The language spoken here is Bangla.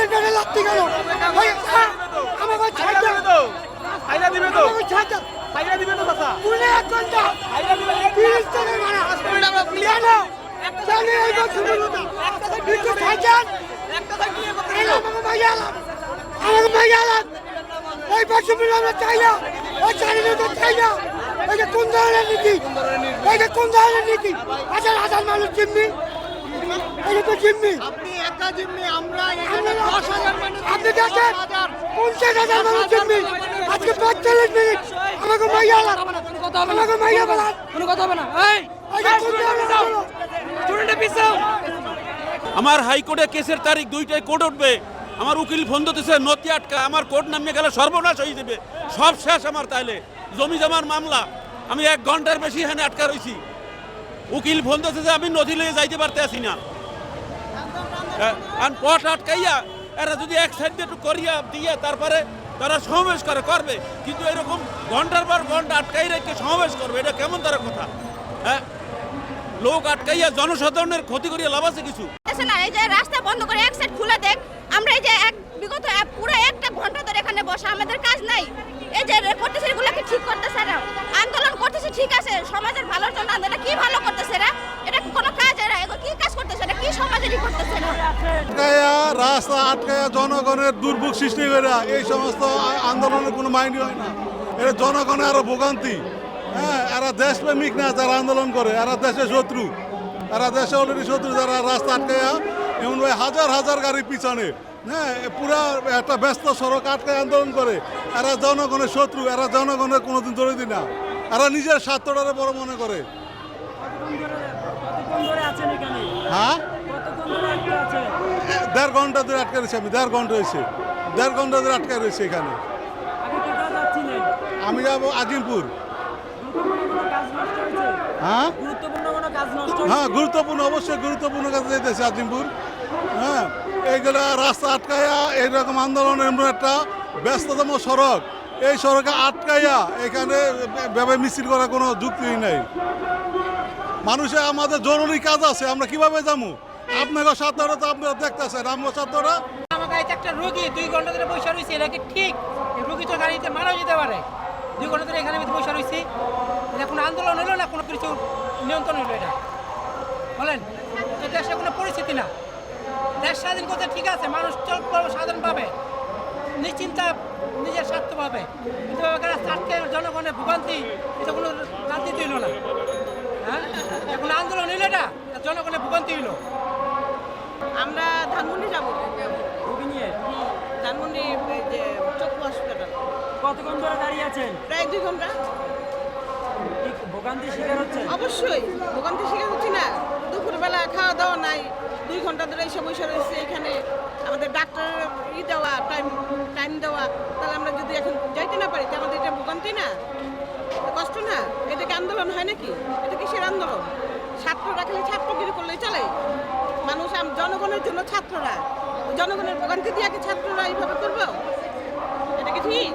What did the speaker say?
আমার পেটে লাত্তি গেল আমাকে ছাড় দাও ফাইলা দিবে তো আমাকে ছাড় দাও ফাইলা দিবে তো চাচা পুনে 1 ঘন্টা ফাইলা দিবে 30 টাকা মারা জানো জানি এই বছর একটা বিকু খাইছেন একটা সাইড নিয়ে কথা এই আমাকে মাইয়ালাম এই বছর আমরা চাই না ওই চারিদিকে চাই না এটা কোন ধরনের নীতি এটা কোন ধরনের নীতি হাজার হাজার মানুষ জিম্মি এটা তো জিম্মি আপনি একা জিম্মি আমরা আমরা 10,000 মানুষ আপনি দেখেন 50,000 মানুষ জিম্মি আজকে 45 মিনিট আমাকে মাইয়ালাম আমাকে মাইয়া বলান কোনো কথা হবে না এই এটা কোন ধরনের স্টুডেন্টে পিছাও আমার হাইকোর্টে কেসের তারিখ 2টায় কোর্ট উঠবে আমার উকিল ফোন দিতেছে নথি আটকা আমার কোর্ট নামিয়ে গেলে সর্বনাশ হয়ে যাবে সব শেষ আমার তাইলে জমি জমার মামলা আমি 1 ঘন্টার বেশি এখানে আটকা রয়েছি উকিল ফোন দিতেছে যে আমি নথি লয়ে যাইতে পারতে আসি না আর পথ আটকাইয়া এরা যদি এক সাইড দিয়ে একটু করিয়া দিয়ে তারপরে তারা সমাবেশ করবে কিন্তু এরকম ঘন্টার পর ঘন্টা আটকাই রেখে সমাবেশ করবে এটা কেমন তার কথা হ্যাঁ লোক আটকাইয়া জনসাধারণের ক্ষতি করিয়া লাভ আছে কিছু না এই যে রাস্তা বন্ধ করে এক সাইড খুলে দেখ আমরা এই যে বিগত পুরো 1 ঘন্টা ধরে এখানে বসে আমাদের কাজ নাই এই যে করতেছে এগুলোকে ঠিক করতেছে না আন্দোলন করতেছে ঠিক আছে সমাজের ভালোর জন্য আন্দোলন কি ভালো করতেছে এরা এটা কোনো কাজ এরা এগুলো কি কাজ করতেছে এটা কি সমাজেরই করতেছে না আটকায়া রাস্তা আটকায়া জনগণের দুর্ভোগ সৃষ্টি করে এই সমস্ত আন্দোলনের কোনো মাইন্ড হয় না এটা জনগণের আরো ভোগান্তি হ্যাঁ এরা দেশপ্রেমিক না যারা আন্দোলন করে এরা দেশের শত্রু এরা দেশে অলরেডি শত্রু যারা রাস্তা আটকায়া এমনভাবে হাজার হাজার গাড়ির পিছনে হ্যাঁ পুরা একটা ব্যস্ত সড়ক আটকায় আন্দোলন করে এরা জনগণের শত্রু এরা জনগণের কোনোদিন দরিদ্র না এরা নিজের স্বার্থটারে বড় মনে করে হ্যাঁ 1.5 ঘন্টা ধরে আটকে রয়েছে আমি 1.5 ঘন্টা হয়েছে 1.5 ঘন্টা ধরে আটকে রয়েছে এখানে আমি যাবো আজিমপুর হ্যাঁ হ্যাঁ গুরুত্বপূর্ণ অবশ্যই গুরুত্বপূর্ণ কাজে যেতেছে আজিমপুর হ্যাঁ এইগুলা রাস্তা আটকাইয়া এইরকম আন্দোলনের এমন একটা ব্যস্ততম সড়ক এই সড়কে আটকাইয়া এখানে ভেবে মিছিল করার কোনো যুক্তিই নাই মানুষের আমাদের জরুরি কাজ আছে আমরা কিভাবে যাবো আপনাকে ছাত্ররা তো আপনারা দেখতেছেন আমার ছাত্ররা আমার গাড়িতে একটা রোগী 2 ঘন্টা ধরে বসে রয়েছে এটা কি ঠিক এই রোগী তো গাড়িতে মারা যেতে পারে 2 ঘন্টা ধরে এখানে বসে রয়েছি এটা কোনো আন্দোলন হলো না কোনো কিছু নিয়ন্ত্রণ হলো এটা বলেন তো দেশে কোনো পরিস্থিতি না দেশ স্বাধীন করতে ঠিক আছে মানুষ চল সাধারণভাবে নিশ্চিন্তা নিজের স্বার্থ পাবে কিন্তু রাস্তাকে জনগণের ভোগান্তি এটা কোনো রাজনীতি হইল না হ্যাঁ এখন আন্দোলন হইলো এটা জনগণের ভোগান্তি হইলো আমরা ধানমন্ডি যাব রোগী নিয়ে ধানমন্ডি যে চক্ষু হসপিটাল কতক্ষণ ধরে দাঁড়িয়ে আছেন প্রায় 2 ঘন্টা ভোগান্তি শিকার হচ্ছে অবশ্যই ভোগান্তি শিকার হচ্ছি না দুপুরবেলা খাওয়া দাওয়া নাই 2 ঘন্টা ধরে এই সমস্যা রয়েছে এখানে আমাদের ডাক্তারের দেওয়া টাইম দেওয়া তাহলে আমরা যদি এখন যাইতে না পারি তাহলে আমাদের এটা ভোগান্তি না কষ্ট না এটা কি আন্দোলন হয় নাকি এটা কিসের আন্দোলন ছাত্ররা খালি ছাত্রগিরি করলেই চলে মানুষ জনগণের জন্য ছাত্ররা জনগণের ভোগান্তি দিয়ে কি ছাত্ররা এইভাবে করবো এটা কি ঠিক